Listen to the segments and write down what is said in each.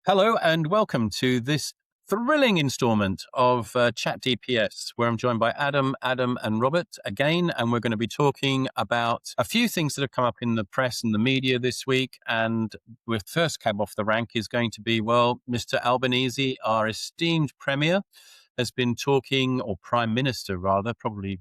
Hello and welcome to this thrilling installment of ChatDPS, where I'm joined by Adam, and Robert again, and we're going to be talking about a few things that have come up in the press and the media this week. And with first cab off the rank is going to be, well, Mr. Albanese, our esteemed Premier, has been talking, or Prime Minister rather, probably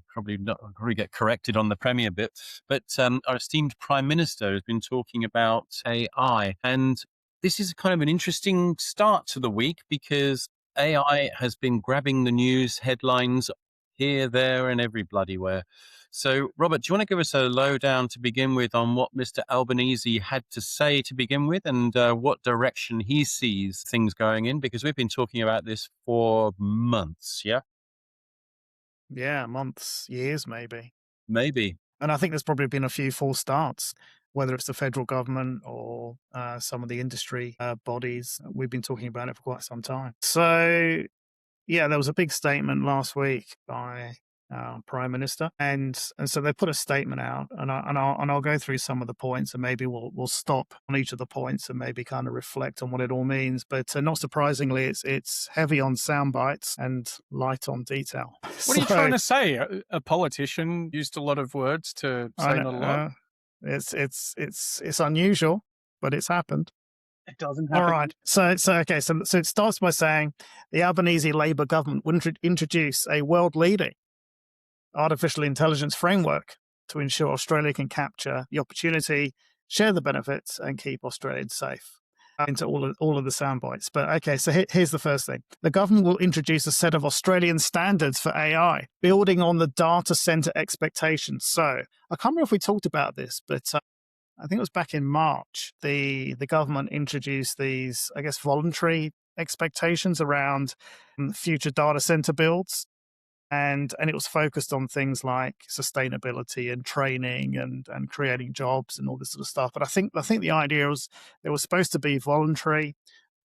get corrected on the Premier bit, but our esteemed Prime Minister has been talking about AI. And this is kind of an interesting start to the week because AI has been grabbing the news headlines here, there, and every bloody where. So, Robert, do you want to give us a lowdown to begin with on what Mr. Albanese had to say to begin with and what direction he sees things going in? Because we've been talking about this for months, yeah? Yeah, months, years, maybe. Maybe. And I think there's probably been a few false starts, whether it's the federal government or some of the industry bodies. We've been talking about it for quite some time. So, yeah, there was a big statement last week by Prime Minister, and so they put a statement out, and I'll go through some of the points, and maybe we'll stop on each of the points and maybe kind of reflect on what it all means. But not surprisingly, it's heavy on sound bites and light on detail. What are you trying to say? A politician used a lot of words to say not a lot. It's unusual, but it's happened. It doesn't happen. All right. So it starts by saying the Albanese Labour government will introduce a world-leading artificial intelligence framework to ensure Australia can capture the opportunity, share the benefits, and keep Australians safe. Into all of the sound bites. But okay, so here's the first thing. The government will introduce a set of Australian standards for AI, building on the data centre expectations. So I can't remember if we talked about this, but I think it was back in March, the government introduced these, I guess, voluntary expectations around future data center builds. And it was focused on things like sustainability and training and creating jobs and all this sort of stuff. But I think the idea was it was supposed to be voluntary,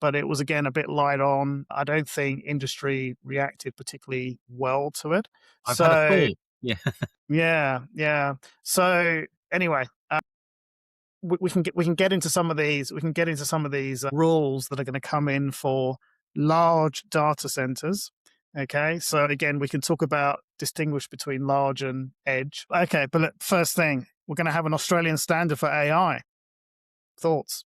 but it was, again, a bit light on. I don't think industry reacted particularly well to it. I've had a thought. Yeah. Yeah. So anyway, we can get into some of these. We can get into some of these rules that are going to come in for large data centers. Okay, so again, we can talk about distinguish between large and edge. Okay, but first thing, we're going to have an Australian standard for AI. Thoughts?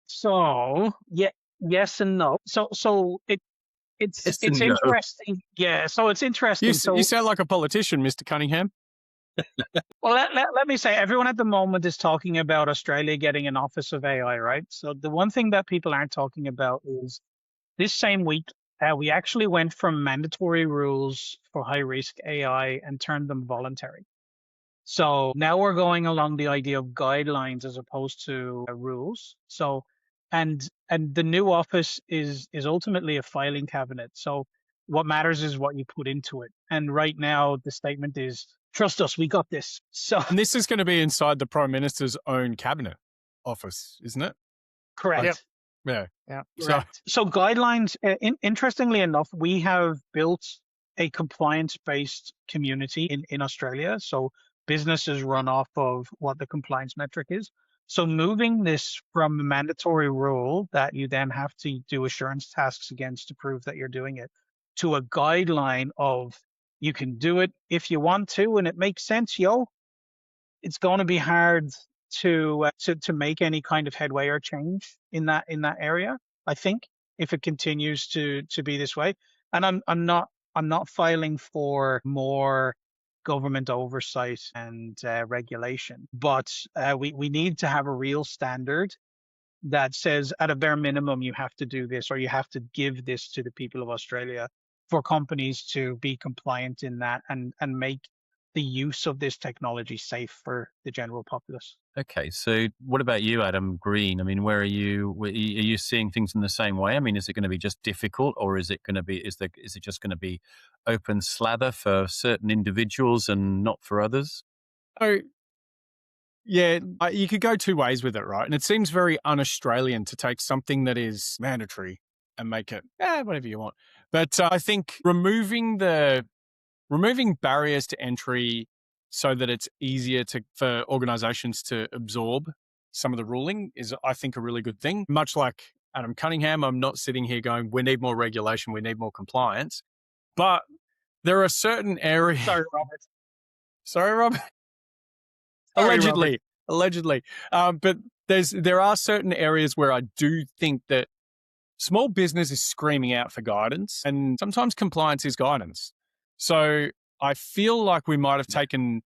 So yeah, yes and no. So it's interesting. Yeah, so it's interesting. You sound like a politician, Mr. Cunningham. Well, let me say, everyone at the moment is talking about Australia getting an office of AI, right? So the one thing that people aren't talking about is this same week, we actually went from mandatory rules for high-risk AI and turned them voluntary. So now we're going along the idea of guidelines as opposed to rules. So, and the new office is ultimately a filing cabinet. So what matters is what you put into it. And right now the statement is, trust us, we got this. So, and this is going to be inside the Prime Minister's own cabinet office, isn't it? Correct. Yep. Yeah. So guidelines, interestingly enough, we have built a compliance-based community in Australia. So businesses run off of what the compliance metric is. So moving this from a mandatory rule that you then have to do assurance tasks against to prove that you're doing it to a guideline of you can do it if you want to and it makes sense, it's going to be hard to make any kind of headway or change in that area. I think if it continues to be this way, and I'm not filing for more government oversight and regulation, but we need to have a real standard that says at a bare minimum you have to do this or you have to give this to the people of Australia for companies to be compliant in that and make the use of this technology safe for the general populace. Okay, so what about you, Adam Green? I mean, where are you? Are you seeing things in the same way? I mean, is it going to be just difficult, or is it going to be? Is it just going to be open slather for certain individuals and not for others? So, yeah, you could go two ways with it, right? And it seems very un-Australian to take something that is mandatory and make it whatever you want. But I think removing barriers to entry so that it's easier for organizations to absorb some of the ruling is, I think, a really good thing. Much like Adam Cunningham. I'm not sitting here going, we need more regulation, we need more compliance. But there are certain areas. Sorry, Robert. Sorry, Rob. Sorry, Allegedly. But there are certain areas where I do think that small business is screaming out for guidance, and sometimes compliance is guidance. So I feel like we might have taken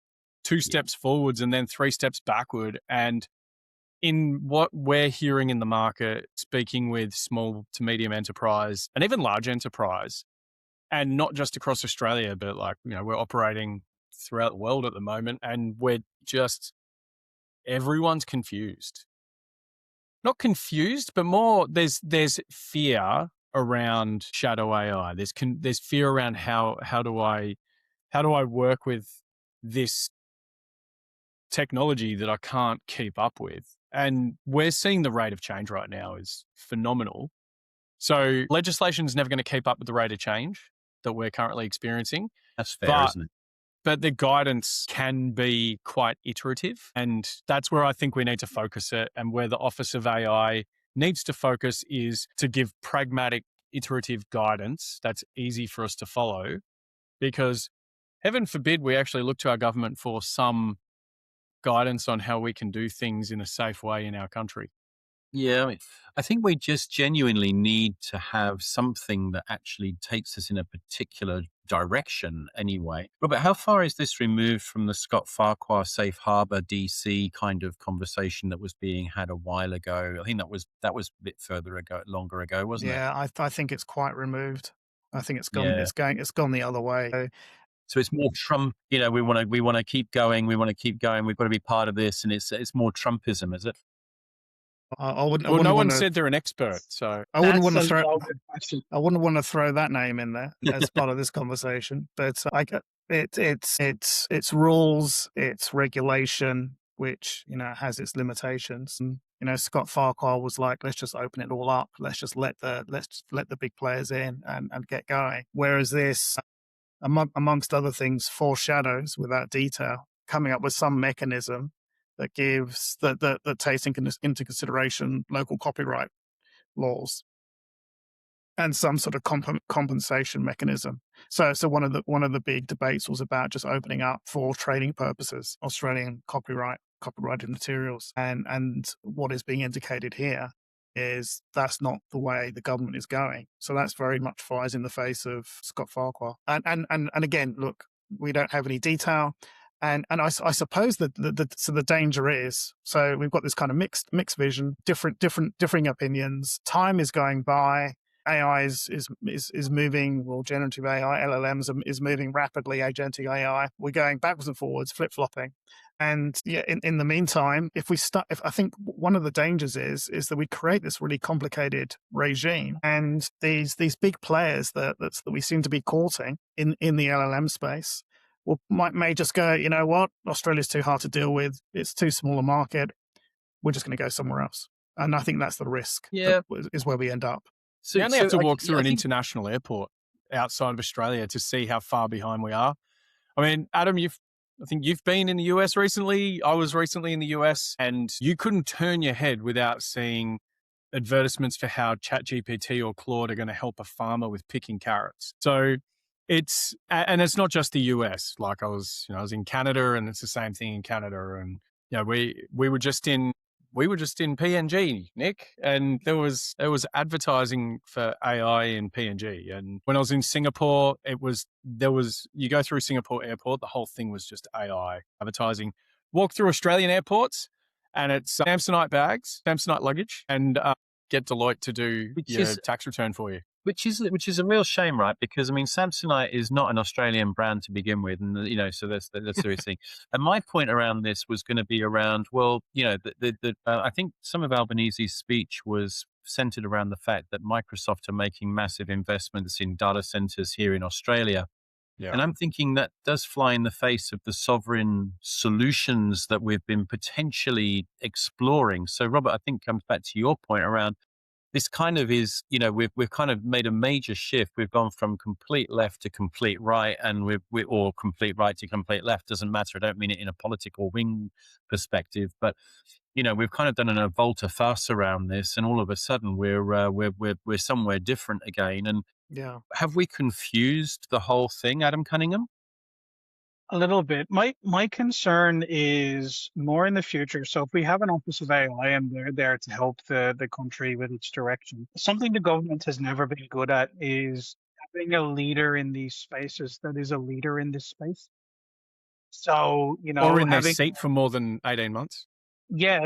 2 steps forwards and then 3 steps backward. And in what we're hearing in the market, speaking with small to medium enterprise and even large enterprise, and not just across Australia, but we're operating throughout the world at the moment, and everyone's confused. Not confused, but more there's fear around shadow AI. There's fear around how do I work with this technology that I can't keep up with. And we're seeing the rate of change right now is phenomenal. So legislation is never going to keep up with the rate of change that we're currently experiencing. That's fair, isn't it? But the guidance can be quite iterative. And that's where I think we need to focus it. And where the Office of AI needs to focus is to give pragmatic, iterative guidance that's easy for us to follow. Because heaven forbid we actually look to our government for some guidance on how we can do things in a safe way in our country. Yeah, I think we just genuinely need to have something that actually takes us in a particular direction anyway. Robert, how far is this removed from the Scott Farquhar safe harbor DC kind of conversation that was being had a while ago? I think that was a bit longer ago, wasn't it? Yeah, I think it's quite removed. I think it's gone. Yeah. It's gone the other way. So it's more Trump. We want to keep going. We want to keep going. We've got to be part of this, and it's more Trumpism, is it? No one said they're an expert, so I wouldn't want to throw that name in there as part of this conversation. But it's rules, it's regulation, which has its limitations. And Scott Farquhar was like, let's just open it all up. Let's just let the big players in and get going. Whereas this, amongst other things, foreshadows without detail, coming up with some mechanism that gives that takes into consideration local copyright laws and some sort of compensation mechanism. So one of the big debates was about just opening up for trading purposes Australian copyrighted materials, and what is being indicated here is that's not the way the government is going. So that's very much flies in the face of Scott Farquhar. And again, look, we don't have any detail. And I suppose that the danger is, so we've got this kind of mixed vision, differing opinions. Time is going by. AI is moving. Well, generative AI, LLMs is moving rapidly. Agentic AI, we're going backwards and forwards, flip flopping. And yeah, in the meantime, if I think one of the dangers is that we create this really complicated regime, and these big players that we seem to be courting in the LLM space. May just go, you know what, Australia's too hard to deal with. It's too small a market. We're just going to go somewhere else. And I think that's the risk. Yeah. Is where we end up. So you only have to walk through an international airport outside of Australia to see how far behind we are. I mean, Adam, I think you've been in the US recently. I was recently in the US, and you couldn't turn your head without seeing advertisements for how ChatGPT or Claude are going to help a farmer with picking carrots. So it's not just the US. Like I was in Canada, and it's the same thing in Canada. And we were just in PNG, Nick, and there was advertising for AI in PNG. And when I was in Singapore, you go through Singapore airport, the whole thing was just AI advertising. Walk through Australian airports, and it's Samsonite bags, Samsonite luggage, and get Deloitte to do your tax return for you. Which is a real shame, right? Because I mean, Samsonite is not an Australian brand to begin with, and so that's the serious thing. And my point around this was going to be around, well, I think some of Albanese's speech was centered around the fact that Microsoft are making massive investments in data centers here in Australia. Yeah. And I'm thinking that does fly in the face of the sovereign solutions that we've been potentially exploring. So, Robert, I think comes back to your point around this kind of is, we've kind of made a major shift. We've gone from complete left to complete right, and or complete right to complete left. Doesn't matter. I don't mean it in a political wing perspective, but we've kind of done a volte-face around this, and all of a sudden we're somewhere different again. And Yeah. have we confused the whole thing, Adam Cunningham? A little bit. My concern is more in the future. So if we have an Office of AI and they're there to help the country with its direction, something the government has never been good at is having a leader in these spaces that is a leader in this space. So, Or in their having seat for more than 18 months.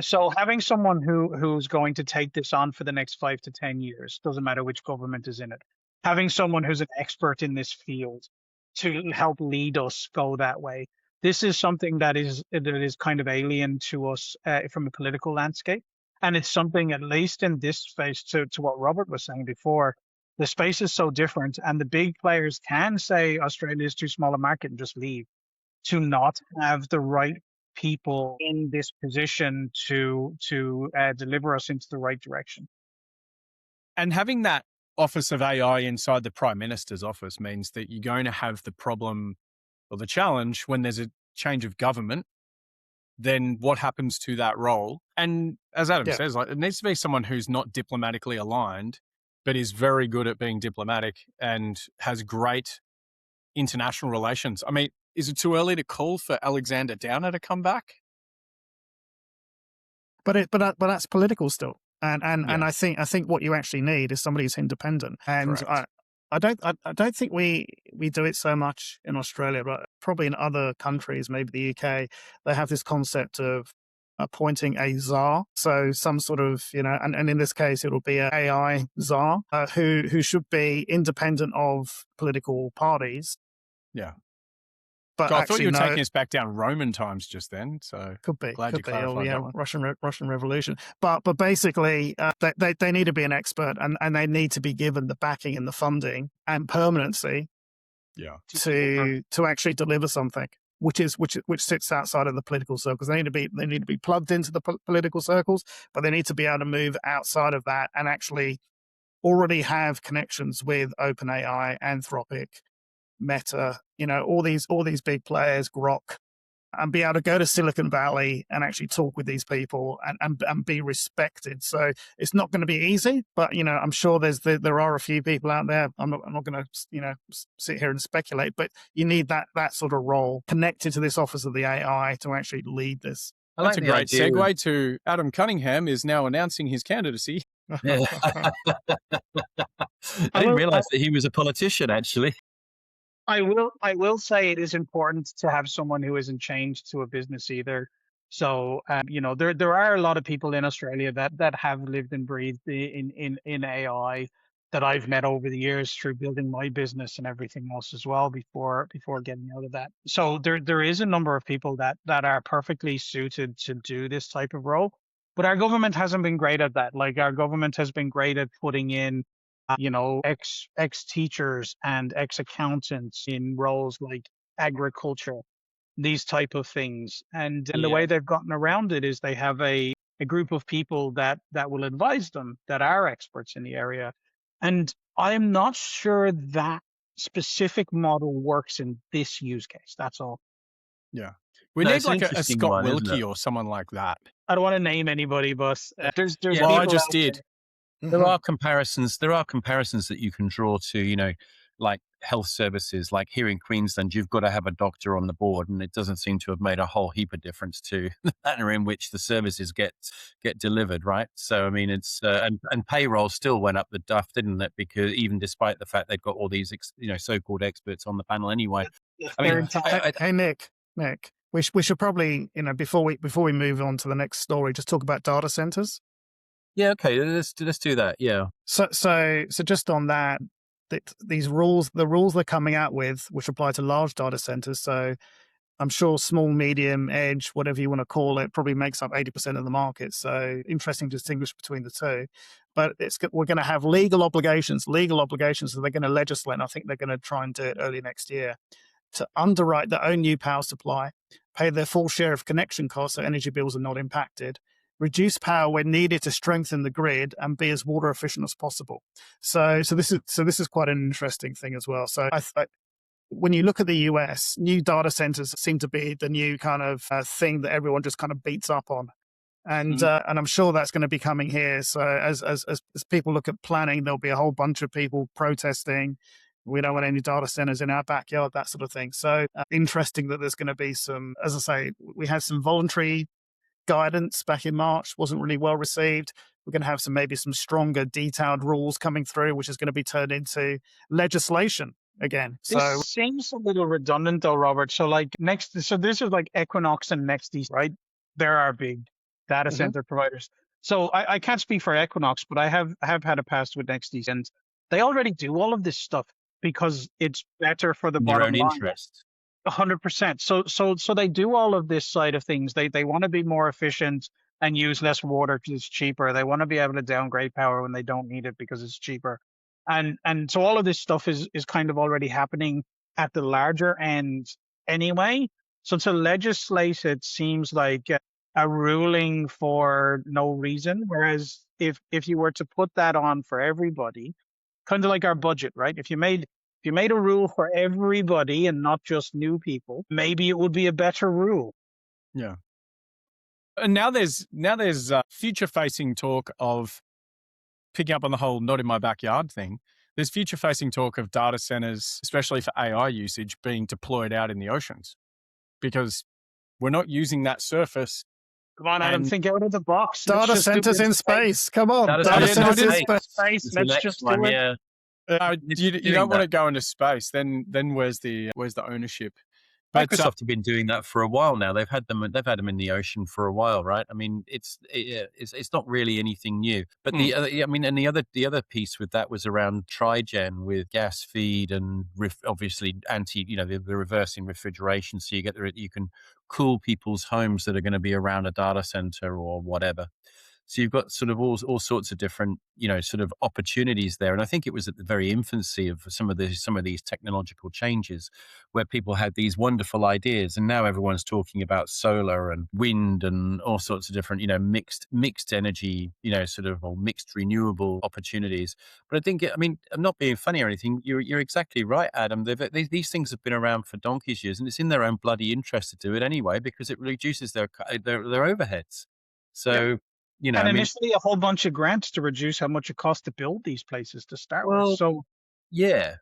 so having someone who's going to take this on for the next 5 to 10 years, doesn't matter which government is in it. Having someone who's an expert in this field to help lead us go that way. This is something that is kind of alien to us from the political landscape, and it's something, at least in this space, to what Robert was saying before. The space is so different, and the big players can say Australia is too small a market and just leave. To not have the right people in this position to deliver us into the right direction. And having that Office of AI inside the Prime Minister's office means that you're going to have the problem or the challenge when there's a change of government. Then what happens to that role? And as Adam says, it needs to be someone who's not diplomatically aligned, but is very good at being diplomatic and has great international relations. I mean, is it too early to call for Alexander Downer to come back? But that's political still. And I think what you actually need is somebody who's independent. And I don't think we do it so much in Australia, but probably in other countries, maybe the UK, they have this concept of appointing a czar. So some sort of, and in this case, it'll be an AI czar who should be independent of political parties. Yeah. But God, I thought you were taking us back down Roman times just then. So could be. Glad you clarified that one. Russian Revolution. But basically, they need to be an expert, and they need to be given the backing and the funding and permanency. Yeah. To actually deliver something, which sits outside of the political circles. They need to be plugged into the political circles, but they need to be able to move outside of that and actually already have connections with OpenAI, Anthropic, Meta, all these big players, Grok, and be able to go to Silicon Valley and actually talk with these people and be respected. So it's not going to be easy, but I'm sure there are a few people out there. I'm not going to sit here and speculate, but you need that sort of role connected to this Office of the AI to actually lead this. That's a great segue to Adam Cunningham is now announcing his candidacy. Yeah. I didn't realize that he was a politician, actually. I will say it is important to have someone who isn't chained to a business either. So, there are a lot of people in Australia that have lived and breathed in AI that I've met over the years through building my business and everything else as well before getting out of that. So there is a number of people that are perfectly suited to do this type of role. But our government hasn't been great at that. Like, our government has been great at putting in ex teachers and ex accountants in roles like agriculture, these type of things. And the way they've gotten around it is they have a group of people that will advise them that are experts in the area. And I'm not sure that specific model works in this use case. That's all. Yeah. We need like a Scott Wilkie or someone like that. I don't want to name anybody, but there's well, I just did. There are comparisons. There are comparisons that you can draw to, like health services. Like here in Queensland, you've got to have a doctor on the board, and it doesn't seem to have made a whole heap of difference to the manner in which the services get delivered, right? So I mean, it's and payroll still went up the duff, didn't it? Because even despite the fact they've got all these so-called experts on the panel anyway. I mean, hey Nick, we should probably before we move on to the next story, just talk about data centers. Yeah, okay, let's do that. Yeah. So just on that, these rules, the rules they're coming out with, which apply to large data centers. So I'm sure small, medium, edge, whatever you want to call it, probably makes up 80% of the market. So interesting to distinguish between the two. But we're going to have legal obligations. So they're going to legislate, and I think they're going to try and do it early next year, to underwrite their own new power supply, pay their full share of connection costs so energy bills are not impacted, reduce power when needed to strengthen the grid, and be as water efficient as possible. So this is quite an interesting thing as well. So when you look at the US, new data centers seem to be the new kind of thing that everyone just kind of beats up on. And I'm sure that's going to be coming here. So as people look at planning, there'll be a whole bunch of people protesting. We don't want any data centers in our backyard, that sort of thing. So interesting that there's going to be some, as I say, we had some voluntary guidance back in March, wasn't really well received. We're going to have maybe some stronger detailed rules coming through, which is going to be turned into legislation again. This seems a little redundant though, Robert. So this is like Equinox and NextDC, right? There are big data center providers. So I can't speak for Equinox, but I have had a past with NextDC, and they already do all of this stuff because it's better for the Their bottom own line. interest. 100%. So they do all of this side of things. They want to be more efficient and use less water because it's cheaper. They want to be able to downgrade power when they don't need it because it's cheaper. And so all of this stuff is kind of already happening at the larger end anyway. So to legislate it seems like a ruling for no reason. Whereas if you were to put that on for everybody, kind of like our budget, right? If you made a rule for everybody and not just new people, maybe it would be a better rule. Yeah. And now there's future-facing talk of, picking up on the whole not in my backyard thing, there's future-facing talk of data centers, especially for AI usage, being deployed out in the oceans because we're not using that surface. Come on, Adam, think out of the box. Data centers in space. Come on. Data centers in space. space. Let's just do it. Yeah. You don't want to go into space. Then where's the ownership? But Microsoft have been doing that for a while now. They've had them in the ocean for a while, right? I mean, it's not really anything new. But the other piece with that was around trigen with gas feed and obviously the reversing refrigeration, so you can cool people's homes that are going to be around a data center or whatever. So you've got sort of all sorts of different, sort of opportunities there. And I think it was at the very infancy of some of these technological changes where people had these wonderful ideas. And now everyone's talking about solar and wind and all sorts of different, mixed energy, or mixed renewable opportunities. But I think, I'm not being funny or anything. You're exactly right, Adam. These things have been around for donkey's years, and it's in their own bloody interest to do it anyway, because it reduces their overheads. So, Yep. Initially a whole bunch of grants to reduce how much it costs to build these places to start with. So yeah.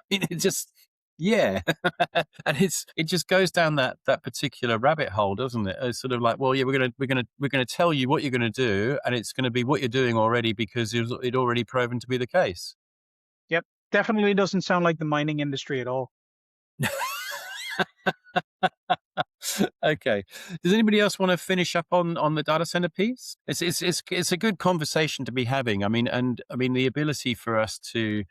It just and it just goes down that particular rabbit hole, doesn't it? It's sort of like, well, yeah, we're gonna tell you what you're gonna do, and it's gonna be what you're doing already because it already proven to be the case. Yep, definitely doesn't sound like the mining industry at all. Okay. Does anybody else want to finish up on the data center piece? It's a good conversation to be having. I mean, the ability for us to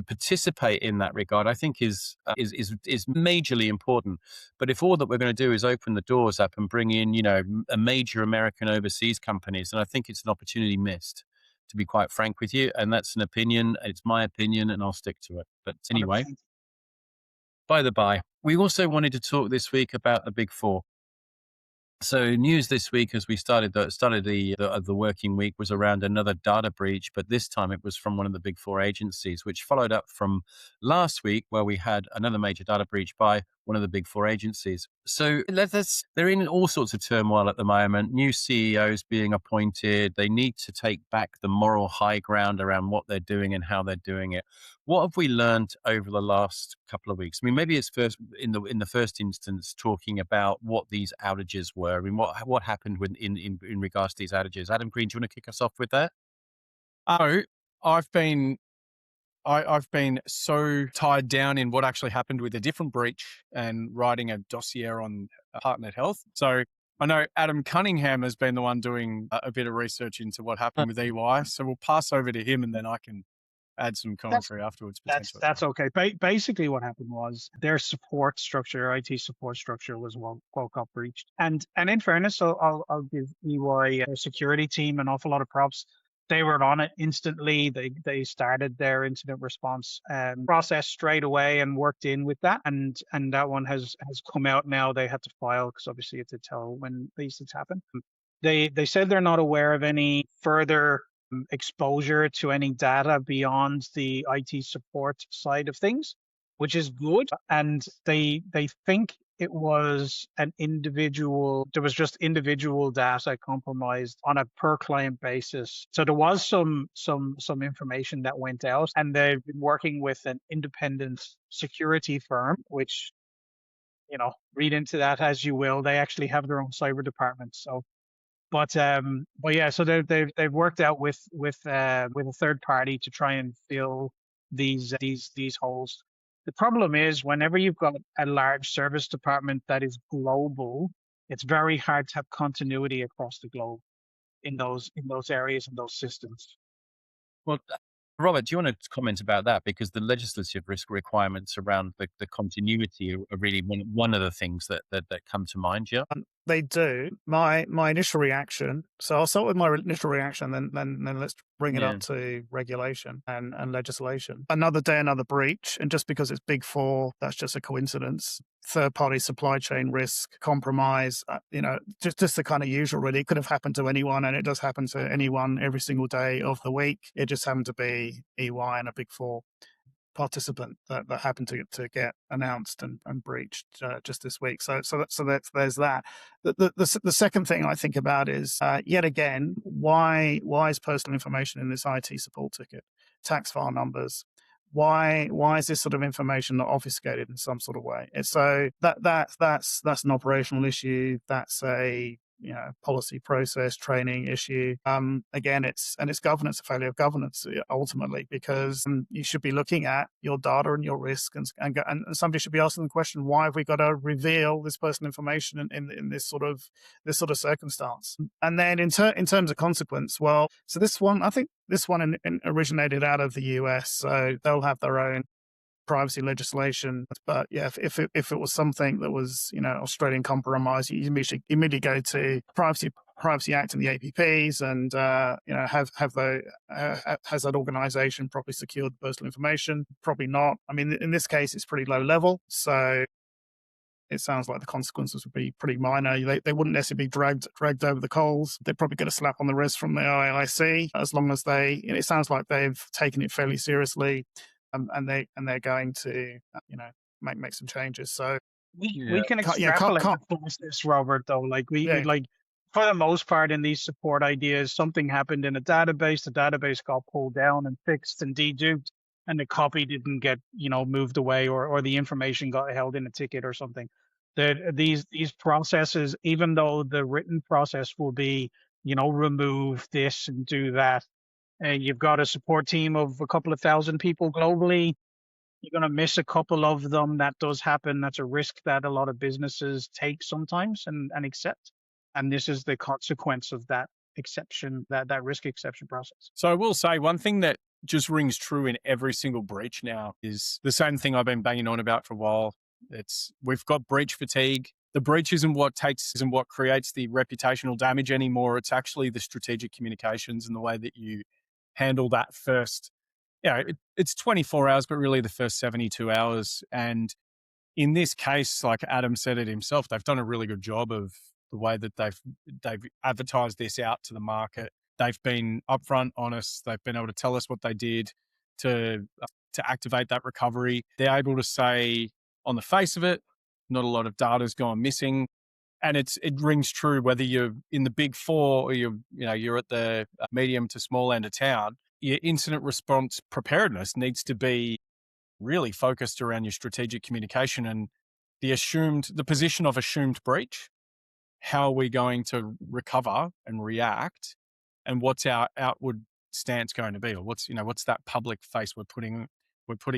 participate in that regard, I think, is majorly important. But if all that we're going to do is open the doors up and bring in, a major American overseas companies, then I think it's an opportunity missed, to be quite frank with you. And that's an opinion. It's my opinion, and I'll stick to it. But anyway. 100%. By the by, we also wanted to talk this week about the Big Four. So news this week, as we started the working week, was around another data breach, but this time it was from one of the Big Four agencies, which followed up from last week, where we had another major data breach by one of the Big Four agencies. So they're in all sorts of turmoil at the moment. New CEOs being appointed. They need to take back the moral high ground around what they're doing and how they're doing it. What have we learned over the last couple of weeks? I mean, maybe it's first in the first instance talking about what these outages were. I mean, what happened in regards to these outages? Adam Green, do you want to kick us off with that? Oh, I've been so tied down in what actually happened with a different breach and writing a dossier on HeartNet Health. So I know Adam Cunningham has been the one doing a bit of research into what happened with EY. So we'll pass over to him, and then I can add some commentary afterwards. That's okay. Basically, what happened was their support structure, IT support structure, was well got breached. And in fairness, so I'll give EY, their security team, an awful lot of props. they were on it instantly. They started their incident response process straight away and worked in with that. And that one has come out now. They had to file because obviously it's a tell when these things happen. They said they're not aware of any further exposure to any data beyond the IT support side of things, which is good. And they think it was an individual, there was just individual data compromised on a per client basis. So there was some information that went out, and they've been working with an independent security firm, which, read into that as you will. They actually have their own cyber department. So but yeah, so they've worked out with a third party to try and fill these holes. The problem is whenever you've got a large service department that is global, it's very hard to have continuity across the globe in those areas and those systems. Well, Robert, do you want to comment about that? Because the legislative risk requirements around the continuity are really one of the things that come to mind. Yeah. They do. My initial reaction. So I'll start with my initial reaction, then let's bring it up to regulation and legislation. Another day, another breach, and just because it's Big Four, that's just a coincidence. Third-party supply chain risk, compromise. Just the kind of usual. Really, it could have happened to anyone, and it does happen to anyone every single day of the week. It just happened to be EY and a Big Four participant that happened to get announced and breached just this week. So there's that. The second thing I think about is yet again, why is personal information in this IT support ticket? Tax file numbers. Why is this sort of information not obfuscated in some sort of way? And so that's an operational issue. That's a policy process training issue. Again, it's governance, a failure of governance ultimately, because you should be looking at your data and your risk, and somebody should be asking the question, why have we got to reveal this personal information in this sort of circumstance? And then in terms of consequence, well, so I think this one originated out of the US, so they'll have their own privacy legislation. But yeah, if it was something that was Australian compromise, you immediately go to Privacy Act and the APPs, and has that organisation properly secured personal information? Probably not. I mean, in this case, it's pretty low level, so it sounds like the consequences would be pretty minor. They wouldn't necessarily be dragged over the coals. They'd probably get a slap on the wrist from the OIC, as long as it sounds like they've taken it fairly seriously. And they're going to make some changes. So we can extrapolate this, Robert. Though, for the most part, in these support ideas, something happened in a database. The database got pulled down and fixed and deduped, and the copy didn't get moved away, or the information got held in a ticket or something. These processes, even though the written process will be remove this and do that, and you've got a support team of a couple of thousand people globally, you're going to miss a couple of them. That does happen. That's a risk that a lot of businesses take sometimes and accept. And this is the consequence of that exception, that risk exception process. So I will say one thing that just rings true in every single breach now is the same thing I've been banging on about for a while. We've got breach fatigue. The breach isn't what creates the reputational damage anymore. It's actually the strategic communications and the way that you handle that first. It's 24 hours, but really the first 72 hours. And in this case, like Adam said it himself, they've done a really good job of the way that they've advertised this out to the market. They've been upfront, honest. They've been able to tell us what they did to activate that recovery. They're able to say on the face of it, not a lot of data's gone missing. And it rings true whether you're in the Big Four or you're at the medium to small end of town. Your incident response preparedness needs to be really focused around your strategic communication and the position of assumed breach. How are we going to recover and react, and what's our outward stance going to be, or what's that public face we're putting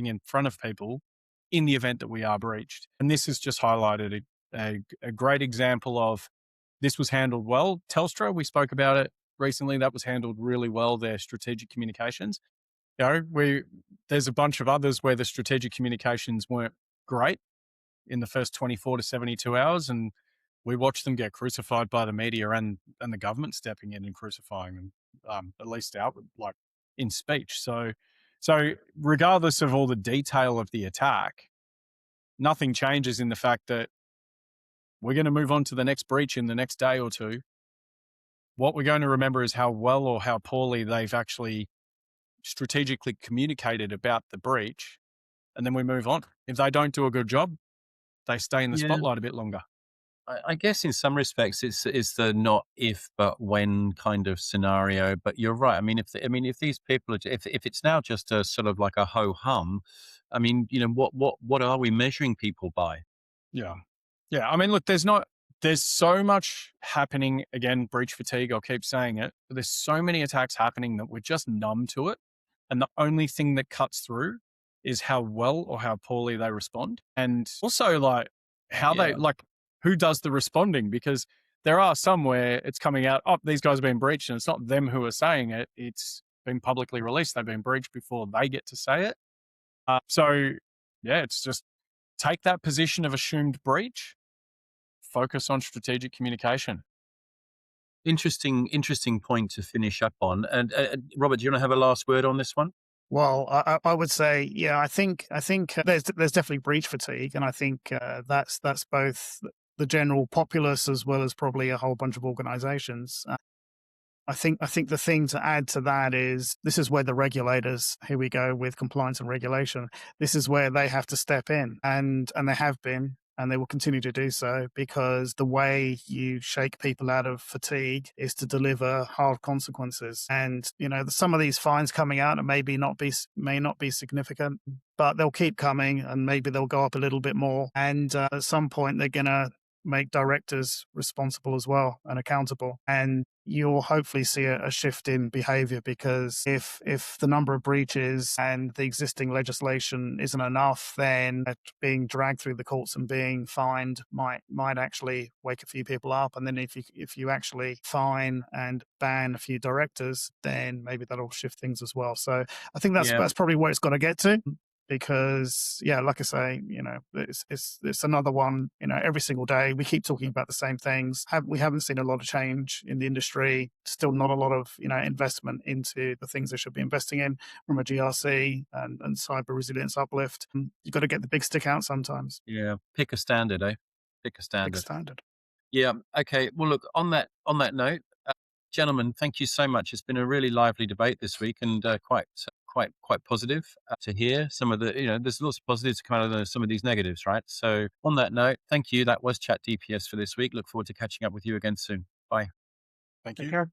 in front of people in the event that we are breached. And this has just highlighted a great example of this was handled well. Telstra, we spoke about it recently. That was handled really well, their strategic communications. There's a bunch of others where the strategic communications weren't great in the first 24 to 72 hours, and we watched them get crucified by the media and the government stepping in and crucifying them. at least outward, like in speech. So regardless of all the detail of the attack, nothing changes in the fact that we're going to move on to the next breach in the next day or two. What we're going to remember is how well or how poorly they've actually strategically communicated about the breach. And then we move on. If they don't do a good job, they stay in the Yeah. spotlight a bit longer. I guess in some respects it's the not if but when kind of scenario. But you're right. I mean, if these people are, if it's now just a sort of like a ho hum, I mean, what are we measuring people by? Yeah. Yeah. I mean, look, there's so much happening. Again, breach fatigue, I'll keep saying it, but there's so many attacks happening that we're just numb to it. And the only thing that cuts through is how well or how poorly they respond. And also like how they, Yeah. like who does the responding, because there are some where it's coming out, oh, these guys have been breached, and it's not them who are saying it. It's been publicly released. They've been breached before they get to say it. So yeah, it's just take that position of assumed breach, focus on strategic communication. Interesting point to finish up on. And Robert, do you want to have a last word on this one? Well, I would say, yeah, I think there's definitely breach fatigue, and I think that's both the general populace as well as probably a whole bunch of organizations. I think the thing to add to that is this is where the regulators, here we go with compliance and regulation, this is where they have to step in, and they have been, and they will continue to do so, because the way you shake people out of fatigue is to deliver hard consequences. And some of these fines coming out may not be significant, but they'll keep coming, and maybe they'll go up a little bit more. And at some point, they're gonna make directors responsible as well and accountable. And you'll hopefully see a shift in behavior, because if the number of breaches and the existing legislation isn't enough, then being dragged through the courts and being fined might actually wake a few people up. And then if you actually fine and ban a few directors, then maybe that'll shift things as well. So I think that's probably where it's got to get to. Because like I say, it's another one. Every single day we keep talking about the same things. We haven't seen a lot of change in the industry. Still not a lot of investment into the things they should be investing in from a GRC and cyber resilience uplift. You've got to get the big stick out sometimes. Yeah, pick a standard, eh? Pick a standard. Pick a standard. Yeah. Okay. Well, look, on that note, gentlemen, thank you so much. It's been a really lively debate this week, and quite positive to hear some of the, there's lots of positives to come out of some of these negatives, right? So on that note, thank you. That was ChatDPS for this week. Look forward to catching up with you again soon. Bye. Thank Take you. care.